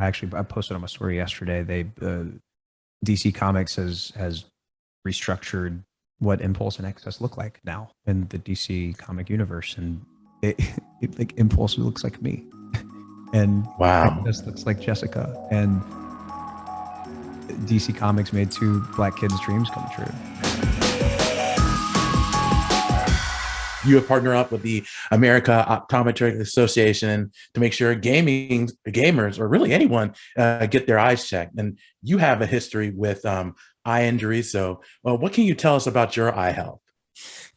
I posted on my story yesterday. DC Comics has restructured what Impulse and Excess look like now in the DC comic universe, and like Impulse looks like me, and Wow. Excess looks like Jessica, and DC Comics made two black kids' dreams come true. You have partnered up with the America Optometric Association to make sure gamers, or really anyone, get their eyes checked. And you have a history with eye injuries. So, what can you tell us about your eye health?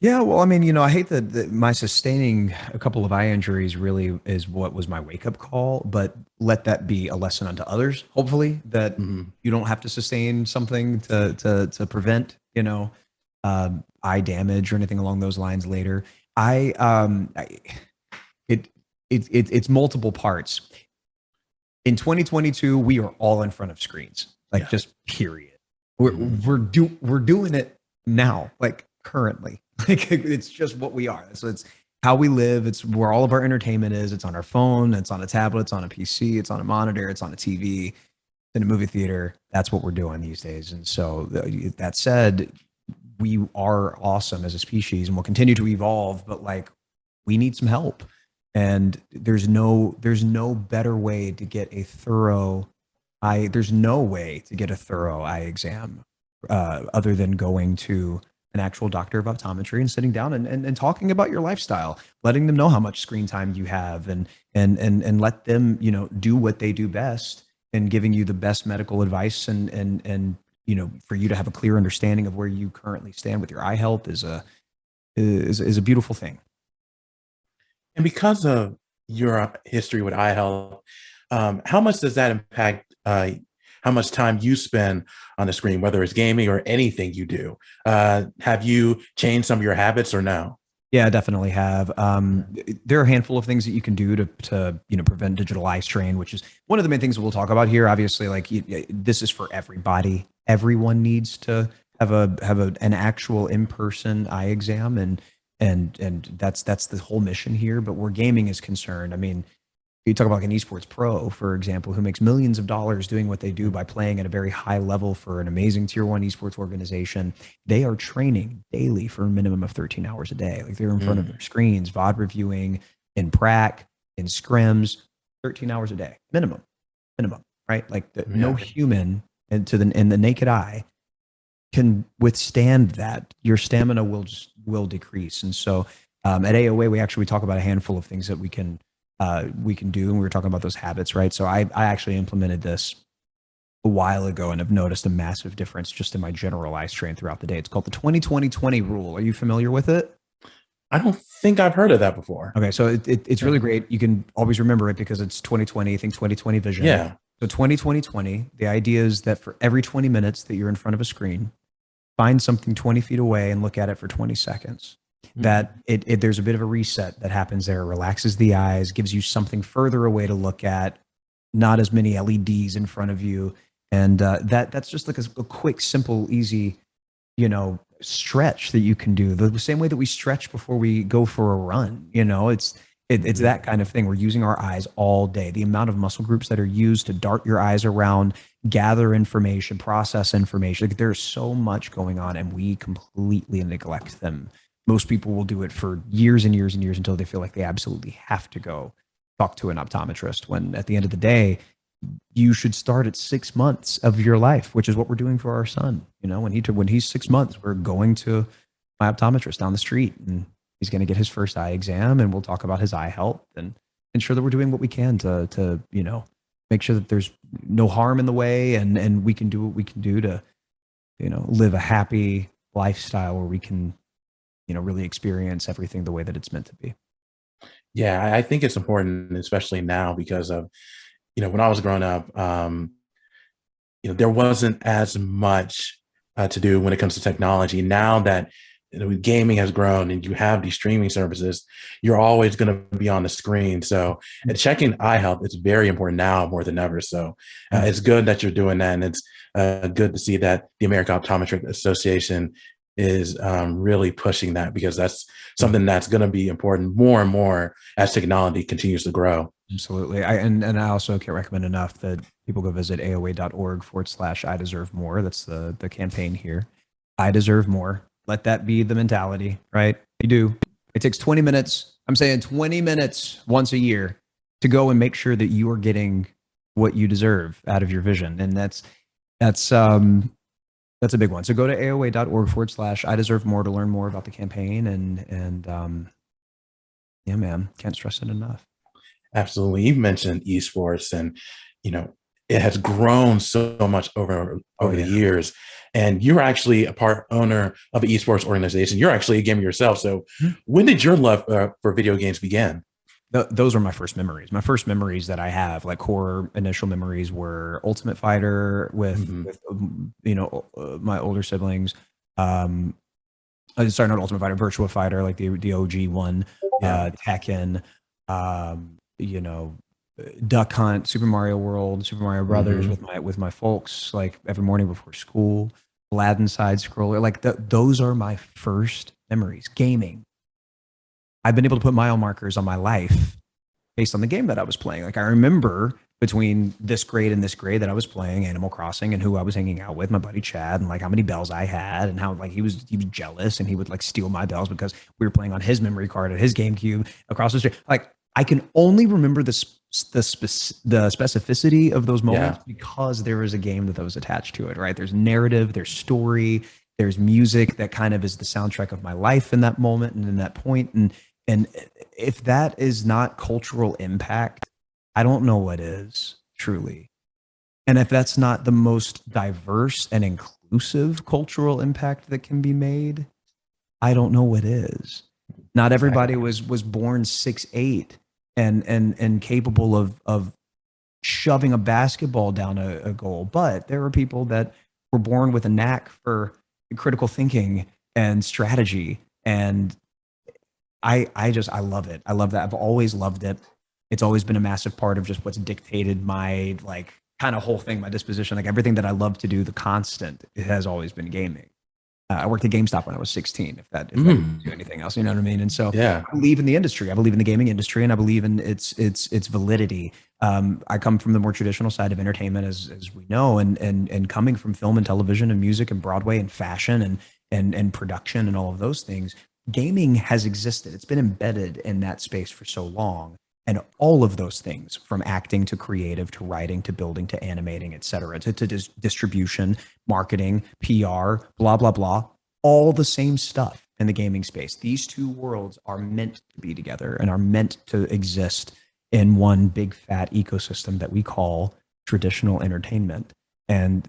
Yeah, well, I mean, I hate that my sustaining a couple of eye injuries really is what was my wake up call, but let that be a lesson unto others, hopefully, that Mhm. you don't have to sustain something to prevent, eye damage or anything along those lines later. I, it, it's multiple parts. In 2022, we are all in front of screens, like Yeah. just period. We're Mhm. we're doing it now, like currently. Like it's just what we are. So it's how we live. It's where all of our entertainment is. It's on our phone. It's on a tablet. It's on a PC. It's on a monitor. It's on a TV. In a movie theater. That's what we're doing these days. And so that said, we are awesome as a species, and we'll continue to evolve. But like, we need some help, and there's no better way to get a thorough eye. There's no way to get a thorough eye exam other than going to an actual doctor of optometry and sitting down and talking about your lifestyle, letting them know how much screen time you have, and let them do what they do best and giving you the best medical advice, and for you to have a clear understanding of where you currently stand with your eye health is a beautiful thing. And because of your history with eye health, how much does that impact how much time you spend on the screen, whether it's gaming or anything you do? Have you changed some of your habits or no? Yeah, I definitely have. There are a handful of things that you can do to prevent digital eye strain, which is one of the main things that we'll talk about here. Obviously, like this is for everybody. Everyone needs to an actual in person eye exam, and that's the whole mission here. But where gaming is concerned, I mean, you talk about like an esports pro, for example, who makes millions of dollars doing what they do by playing at a very high level for an amazing tier one esports organization. They are training daily for a minimum of 13 hours a day. Like they're in front of Mm, their screens, VOD reviewing in prac, in scrims, 13 hours a day, minimum, right? Like no yeah. human and in the naked eye can withstand that. Your stamina will decrease. And so at AOA, we talk about a handful of things that we can do, and we were talking about those habits, right? So I actually implemented this a while ago and have noticed a massive difference just in my general eye strain throughout the day. It's called the 20-20-20 rule. Are you familiar with it? I don't think I've heard of that before. Okay, so it's Yeah. really great. You can always remember it because it's 2020. I think 2020 vision. Yeah. So 20-20-20. The idea is that for every 20 minutes that you're in front of a screen, find something 20 feet away and look at it for 20 seconds. Mhm. That there's a bit of a reset that happens there, relaxes the eyes, gives you something further away to look at, not as many LEDs in front of you, and that's just like a quick, simple, easy, stretch that you can do the same way that we stretch before we go for a run. It's Mhm. that kind of thing. We're using our eyes all day. The amount of muscle groups that are used to dart your eyes around, gather information, process information. Like, there's so much going on, and we completely neglect them. Most people will do it for years and years and years until they feel like they absolutely have to go talk to an optometrist. When at the end of the day, you should start at 6 months of your life, which is what we're doing for our son. When he's 6 months, we're going to my optometrist down the street, and he's going to get his first eye exam, and we'll talk about his eye health and ensure that we're doing what we can to make sure that there's no harm in the way, and we can do what we can do to live a happy lifestyle where we can really experience everything the way that it's meant to be. Yeah, I think it's important, especially now, because of, when I was growing up, there wasn't as much to do when it comes to technology. Now that gaming has grown and you have these streaming services, you're always going to be on the screen. So checking eye health is very important now more than ever. So it's good that you're doing that, and it's good to see that the American Optometric Association is really pushing that, because that's something that's going to be important more and more as technology continues to grow. Absolutely. And I also can't recommend enough that people go visit aoa.org/I deserve more. That's the campaign here. I deserve more. Let that be the mentality, right? You do. It takes 20 minutes. I'm saying 20 minutes once a year to go and make sure that you are getting what you deserve out of your vision. And that's that's a big one. So go to aoa.org/I deserve more to learn more about the campaign. And yeah, man, can't stress it enough. Absolutely. You mentioned esports, and you know, it has grown so much Oh over the yeah. years. And you're actually a part owner of an esports organization. You're actually a gamer yourself. So when did your love for video games begin? Those are my first memories. My first memories that I have, like core initial memories, were Ultimate Fighter Hmm. with my older siblings. Um, sorry, not Ultimate Fighter, Virtua Fighter, like the OG one. Yeah. Tekken, you know, Duck Hunt, Super Mario World, Super Mario Brothers Hmm. with my folks, like every morning before school. Aladdin side scroller, like those are my first memories. Gaming. I've been able to put mile markers on my life based on the game that I was playing. Like I remember between this grade and this grade that I was playing Animal Crossing and who I was hanging out with, my buddy Chad, and like how many bells I had and how like he was jealous and he would like steal my bells because we were playing on his memory card at his GameCube across the street. Like I can only remember the specificity of those Yeah. moments because there was a game that was attached to it, right? There's narrative, there's story, there's music that kind of is the soundtrack of my life in that moment and in that point. And if that is not cultural impact, I don't know what is truly. And if that's not the most diverse and inclusive cultural impact that can be made, I don't know what is. Not everybody Exactly. was born 6'8" and capable of shoving a basketball down a goal, but there are people that were born with a knack for critical thinking and strategy, and I love it. I love that. I've always loved it. It's always been a massive part of just what's dictated my like kind of whole thing, my disposition, like everything that I love to do. The constant it has always been gaming. I worked at GameStop when I was 16. If that gives you Mm. anything else, you know what I mean. And so Yeah. I believe in the industry. I believe in the gaming industry, and I believe in its validity. I come from the more traditional side of entertainment, as we know, and coming from film and television and music and Broadway and fashion and production and all of those things. Gaming has existed. It's been embedded in that space for so long. And all of those things, from acting to creative to writing to building to animating, et cetera, to distribution, marketing, PR, blah, blah, blah, all the same stuff in the gaming space. These two worlds are meant to be together and are meant to exist in one big fat ecosystem that we call traditional entertainment. And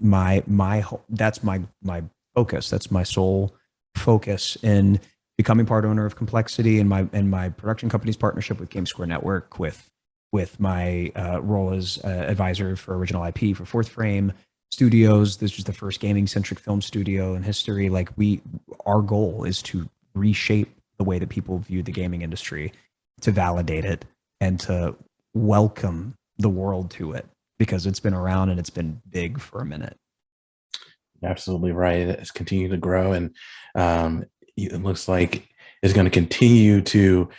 that's my focus. That's my sole focus in becoming part owner of Complexity and my production company's partnership with Game Square Network with my role as advisor for original IP for Fourth Frame Studios. This was the first gaming centric film studio in history. Like our goal is to reshape the way that people view the gaming industry, to validate it, and to welcome the world to it because it's been around and it's been big for a minute. Absolutely right. It's continued to grow, and um, it looks like it's going to continue to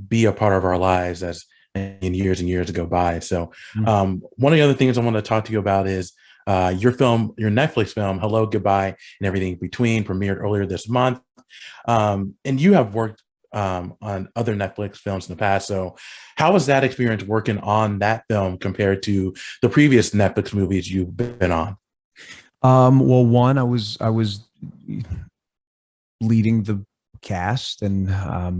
be a part of our lives as in years and years go by. So, Mm. one of the other things I want to talk to you about is your film, your Netflix film, "Hello, Goodbye, and Everything in Between," premiered earlier this month. And you have worked on other Netflix films in the past. So, how was that experience working on that film compared to the previous Netflix movies you've been on? Well, one, I was leading the cast, and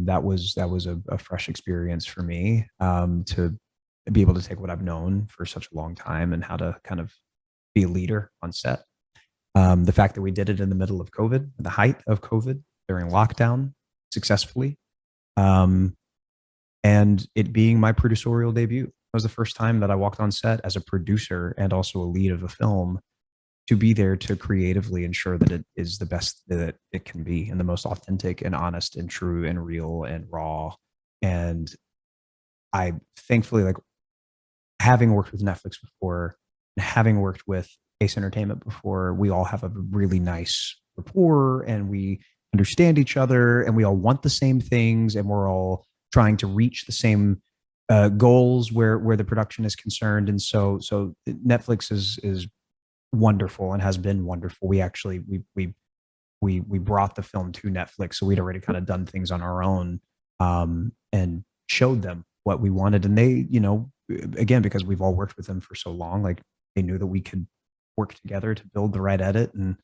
that was a fresh experience for me to be able to take what I've known for such a long time and how to kind of be a leader on set. The fact that we did it in the middle of COVID, the height of COVID during lockdown, successfully, um, and it being my producerial debut. It was the first time that I walked on set as a producer and also a lead of a film, to be there to creatively ensure that it is the best that it can be and the most authentic and honest and true and real and raw. And I thankfully, like, having worked with Netflix before and having worked with Ace Entertainment before, we all have a really nice rapport and we understand each other and we all want the same things and we're all trying to reach the same goals where the production is concerned. And so Netflix is wonderful and has been wonderful. We actually we brought the film to Netflix, so we'd already kind of done things on our own, and showed them what we wanted. And they, again, because we've all worked with them for so long, like they knew that we could work together to build the right edit and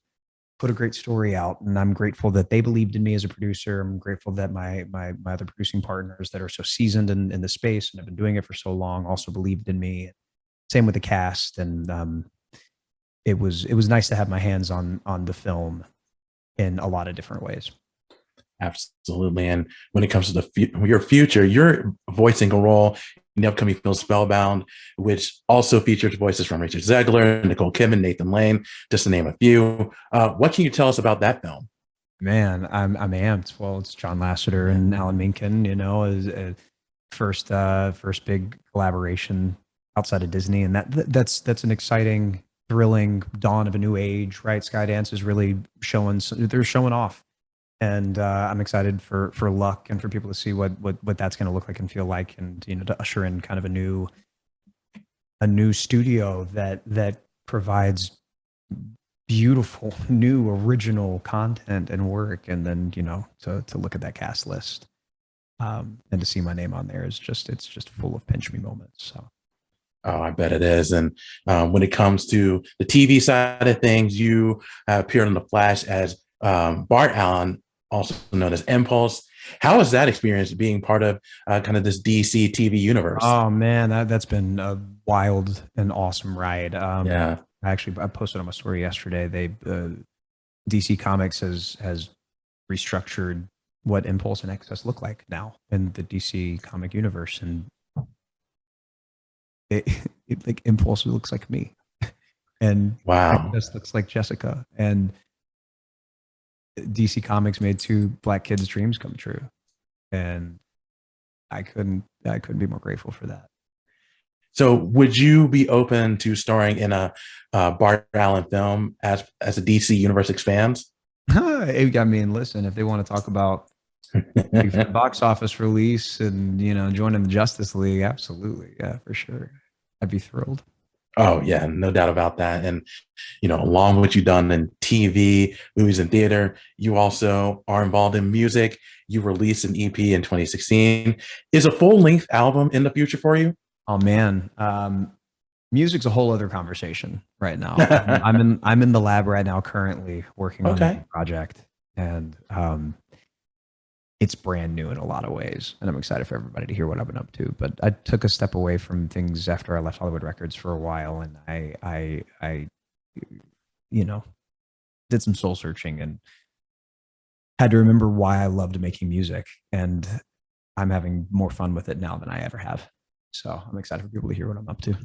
put a great story out. And I'm grateful that they believed in me as a producer. I'm grateful that my other producing partners that are so seasoned in the space and have been doing it for so long also believed in me. Same with the cast. And it was nice to have my hands on the film in a lot of different ways. Absolutely. And when it comes to your future, you're voicing a role in the upcoming film Spellbound, which also features voices from Richard Zegler, Nicole Kidman, Nathan Lane, just to name a few. What can you tell us about that film? Man, I'm amped. Well, it's John Lasseter and Alan Menken, as a first big collaboration outside of Disney, and that's an exciting, thrilling dawn of a new age, right? Skydance is really they're showing off, and I'm excited for Luck and for people to see what that's going to look like and feel like, and to usher in kind of a new studio that provides beautiful new original content and work. And then to look at that cast list, and to see my name on there it's just full of pinch me moments. So Oh, I bet it is. And when it comes to the TV side of things, you appeared on The Flash as Bart Allen, also known as Impulse. How was that experience being part of kind of this DC TV universe? oh man, that's been a wild and awesome ride. Yeah. I posted on my story yesterday. DC Comics has restructured what Impulse and Excess look like now in the DC comic universe, and it like Impulse looks like me, and Wow. Excess looks like Jessica, and DC Comics made two black kids' dreams come true, and I couldn't be more grateful for that. So would you be open to starring in a Bart Allen film as a DC universe expands? I mean, listen, if they want to talk about the box office release and joining the Justice League, absolutely, yeah, for sure, I'd be thrilled. Oh yeah, no doubt about that. And along with what you've done in TV, movies, and theater, you also are involved in music. You released an EP in 2016. Is a full-length album in the future for you? Oh man, music's a whole other conversation right now. I'm in the lab right now, currently working on a Okay. new project, and it's brand new in a lot of ways, and I'm excited for everybody to hear what I've been up to. But I took a step away from things after I left Hollywood Records for a while, and I did some soul searching and had to remember why I loved making music, and I'm having more fun with it now than I ever have. So I'm excited for people to hear what I'm up to.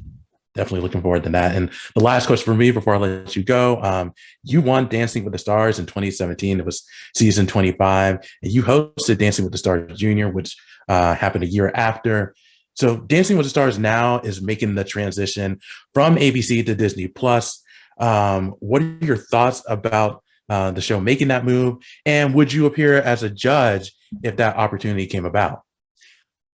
Definitely looking forward to that. And the last question for me before I let you go, you won Dancing with the Stars in 2017. It was season 25, and you hosted Dancing with the Stars Junior, which happened a year after. So Dancing with the Stars now is making the transition from ABC to Disney Plus. What are your thoughts about the show making that move? And would you appear as a judge if that opportunity came about?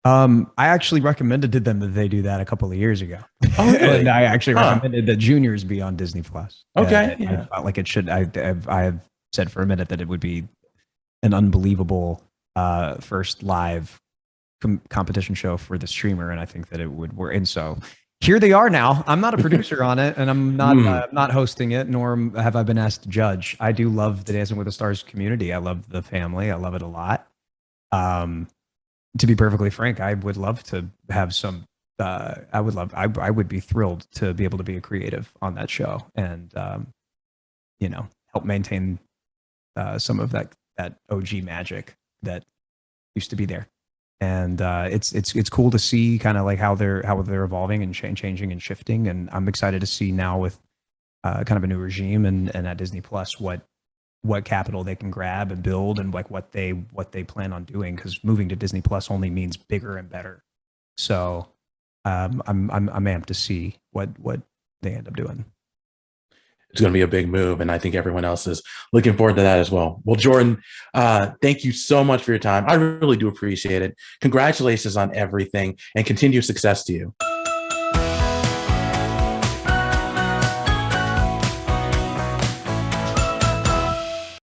I actually recommended to them that they do that a couple of years ago. Oh, really? And I actually recommended that Juniors be on Disney Plus. Okay. I felt like it should. I've said for a minute that it would be an unbelievable first live competition show for the streamer, and I think that it would work. And so here they are now. I'm not a producer on it, and I'm not hosting it, nor have I been asked to judge. I do love the Dancing with the Stars community. I love the family. I love it a lot. To be perfectly frank, I would love to have some. I would be thrilled to be able to be a creative on that show, and help maintain some of that OG magic that used to be there. And it's cool to see kind of like how they're evolving and changing and shifting. And I'm excited to see now with kind of a new regime and at Disney Plus what capital they can grab and build, and like what they plan on doing, because moving to Disney Plus only means bigger and better. So I'm amped to see what they end up doing. it's going to be a big move. And I think everyone else is looking forward to that as well. Well, Jordan, thank you so much for your time. I really do appreciate it. Congratulations on everything and continued success to you.